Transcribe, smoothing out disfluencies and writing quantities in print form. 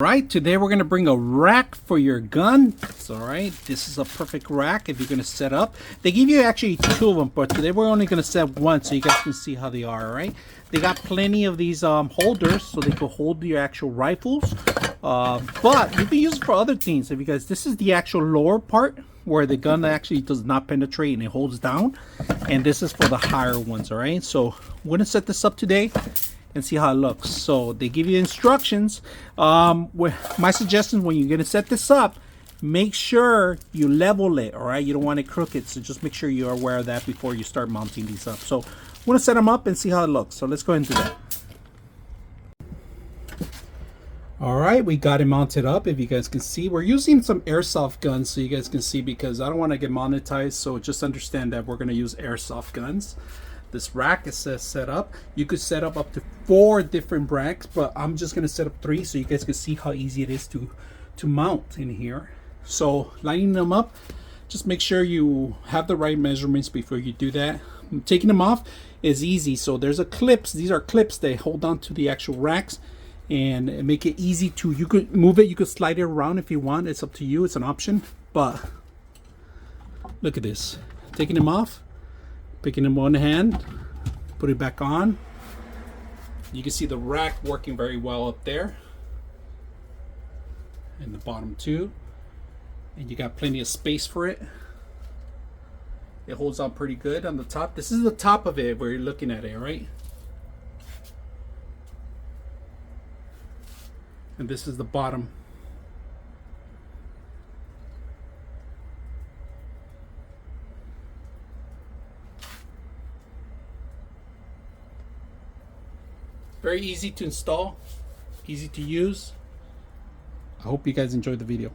Right, today we're going to bring a rack for your gun. It's all right. This is a perfect rack if you're going to set up. They give you actually two of them, but today we're only going to set one so you guys can see how they are. All right, they got plenty of these holders so they can hold your actual rifles, but you can use it for other things. If you guys, this is the actual lower part where the gun actually does not penetrate and it holds down, and this is for the higher ones. All right, so we're going to set this up today and see how it looks. So they give you instructions. My suggestion when you're gonna set this up, make sure you level it. All right, you don't want it crooked, so just make sure you're aware of that before you start mounting these up. So I'm gonna set them up and see how it looks. So let's go ahead and do that. All right, we got it mounted up. If you guys can see, we're using some airsoft guns so you guys can see, because I don't want to get monetized, so just understand that we're going to use airsoft guns. This rack is set up. You could set up to 4 different racks, but I'm just going to set up 3 so you guys can see how easy it is to mount in here. So lining them up, just make sure you have the right measurements before you do that. Taking them off is easy. So there's a clips. These are clips that hold on to the actual racks and make it easy to, you could move it, you could slide it around if you want. It's up to you, it's an option. But look at this, taking them off, picking them one hand, put it back on. You can see the rack working very well up there, and the bottom too, and you got plenty of space for it. It holds on pretty good on the top. This is the top of it where you're looking at it, right? And this is the bottom. Very easy to install, easy to use. I hope you guys enjoyed the video.